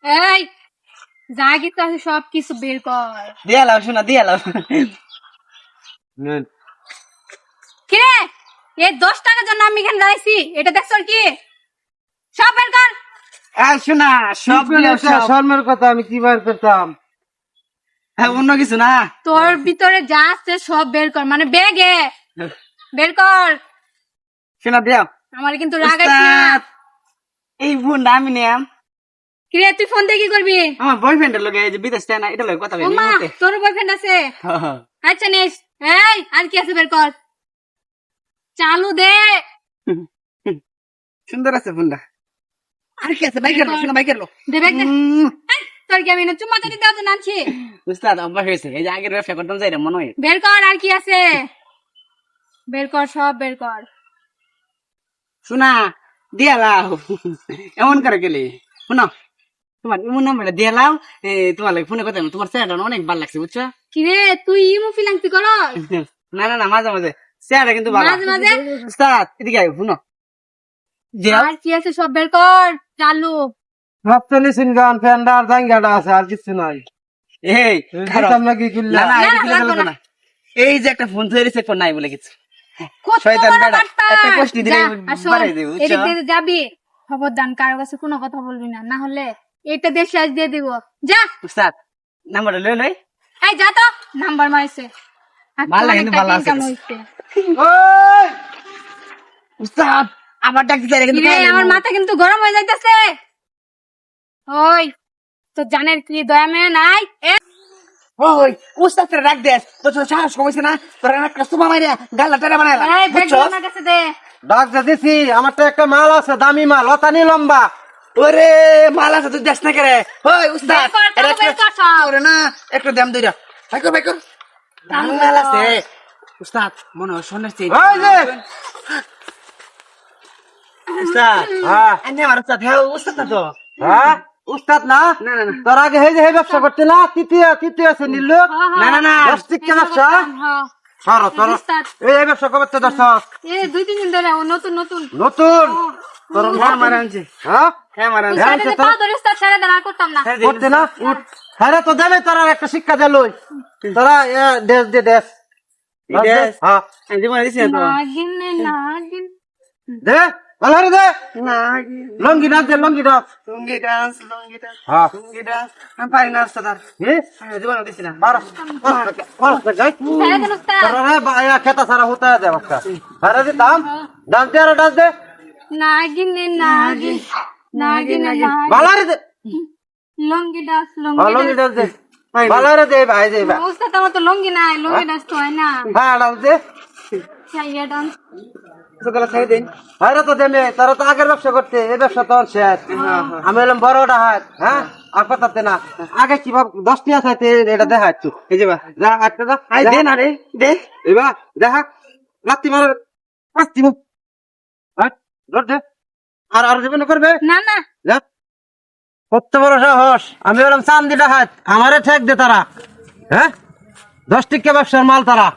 এই যা কিছু আছে সব কিছু বের কর। দিয়ালাম শোনা দিয়ালাম। কিরে এই 10 টাকার জন্য আমি এখানে দাঁড়াইছি, এটা দেখছ কি? সব বের কর। শোনা সব শর্মের কথা আমি কি বার করতাম? হ্যাঁ অন্য কিছু না। তোর ভিতরে যা আছে সব বের কর, মানে ব্যাগে বের কর। শোনা দিয়াও। আমার কিন্তু রাগাইস না। উস্তাদ, এই ফোনটা আমি নিয়াম। কিরে তুই ফোন দিয়ে কি করবি? আমার বয়ফ্রেন্ডের লগে এই যে বিদেশ যায় না, এটা লগে কথা ওমা বলি। তোর বয়ফ্রেন্ড আছে? আচ্ছা নিস। এই আর কি আছে বের কর, চালু দে। সুন্দর আছে ফোনটা। আর কি আছে বাইকের লো, শোনা বাইকের লো। দে ব্যাগ দে। এই, তোর কি আমি না চুম্মা দিতে দাও তো নানছি। উস্তাদ অভ্যাস হয়েছে, এই যে আগের ব্যবসা করতাম যাই মনে হয়। বের কর আর কি আছে বের কর, সব বের কর। শোনা দিয়ালাও, এমন করে গেলে শোনো তোমার এমন নাম্বারটা দিয়ালাও। তোমার লাগে ফোনে কথা বলবো, তোমার চেহারাটা অনেক ভালো লাগছে বুঝছো। কিরে তুই ইমো ফিলাংতি করস? না না না, মাঝে মাঝে চেহারা কিন্তু ভালো। মাঝে মাঝে? উস্তাদ এদিকে আয় শুনো। আর কি আছে সব বের কর, চালু। ভাবতে নিছেন গান ফ্যান্ডা আর জাঙ্গাটা আছে, আর কিছু নাই। এই দিতাম নাকি না কিল্লা? না, না, এদিকে লাগবো লাগবে না। না। এই যে একটা ফোন তৈরি ফোন নাই বলে কিছু। কত শয়তান বড় বেটা, বাট্টা। একটা কষ্টি দিলে যা, আর শোন, বাড়াই দেবে, বুঝছো? এদিক দিয়ে যাবি, খবরদার কারো কাছে কোনো কথা বলবি না, না হলে এটা দেশে আজ দিয়ে দিব। যা। উস্তাদ নাম্বারটা লই লই। এই যা তো, নাম্বার মারছে। ভালো কিন্তু ভালো আছে। ওই উস্তাদ আবার ডাক দিতে কিন্তু আমার মাথা কিন্তু গরম হয়ে যাইতেছে। ওই তো জানের কি দয়া মেয়ে নাই? ওই উস্তাদ রে ডাক দে, তো সাহস কমাইছে না তোরা না কাস্টমার মাইরা গালা টারা বানাইলা এই ব্যাগ বুঝছো? আমার কাছে দে। ডাক দিছি, আমার তো একটা মাল আছে, দামি মাল, অতানি লম্বা। ওরে মাল আছে তুই দেখ না করে। ওই উস্তাদ বের কর, টাকা বের কর সব। ওরে না একটু দাম দইরা বাইকর বাইকর মাল আছে। উস্তাদ মনে হয় সোনার চেয়ে ওই যে উস্তাদ হ্যাঁ আনে আমার উস্তাদ হ্যাঁ উস্তাদ না তো। হ্যাঁ উস্তাদ না? না না না তোর আগে এই যে এই ব্যবসা করতে না, তৃতীয় আছে নির্লোক। না না না প্লাস্টিক কে ব্যবসা? হ্যাঁ। সরো সরো। উস্তাদ। এই ব্যবসা কবে তো দর্শক এই 2-3 দিন ধরে ও নতুন নতুন। নতুন তোর হ্যাঁ মারা আনছি, হ্যাঁ হ্যাঁ মারা আনছি। উস্তাদের পা ধরে উস্তাদ ছেড়ে দেন, আর করতাম না। করতে না হ্যাঁ তো দেবে, তোরা একটা শিক্ষা দে লই। তোরা দেশ দে দেশ দেশ? হ্যাঁ জীবন দিছি না তো। নাগিনে নাগিন। দে ভালো রে দে। না লঙ্গি ডাক দে, লঙ্গি ডাক। লুঙ্গি ডান্স হ্যাঁ লুঙ্গি ডান্স আমি পারি না উস্তাদ আর। এ আমি জীবন দিছি না। বারো যাই ছেড়ে দেন উস্তাদ। তোরা রে বায়া খেতা সারা হতে দে বাচ্চা আরে দে দাম ডাক দে, আর ডাক দে নাগিনে নাগিন, নাগিনে নাগিন। ভালো রে দে। লঙ্গি ডাস, লঙ্গি লঙ্গি ডাস। ডাক দে, ভালো রে দে ভাই দে ভাই। উস্তাদ আমার তো লঙ্গি নাই, লঙ্গি ডাস তো হয় না। হ্যাঁ ডাক দে। চাইয়া ডান্স। সকালে খাই দেন। আরে তো দেমে, তারা তো আগের ব্যবসা করতে, এই ব্যবসা তো শেষ। আমি এলাম বড়টা হাত, হ্যাঁ আর কথাতে না। আগে কিভাবে 10 টিয়া চাইতে এটা দেখা একটু এই যে বা যা আটটা যা আই দে না রে দে। এবার দেখা রাত্রি মার পাঁচটি মুখ দে আর আর জীবন করবে না না, যা কত বড় সাহস। আমি বললাম চান্দিটা হাত আমারে ঠেক দে তারা, হ্যাঁ 10 টিকা ব্যবসার মাল তারা।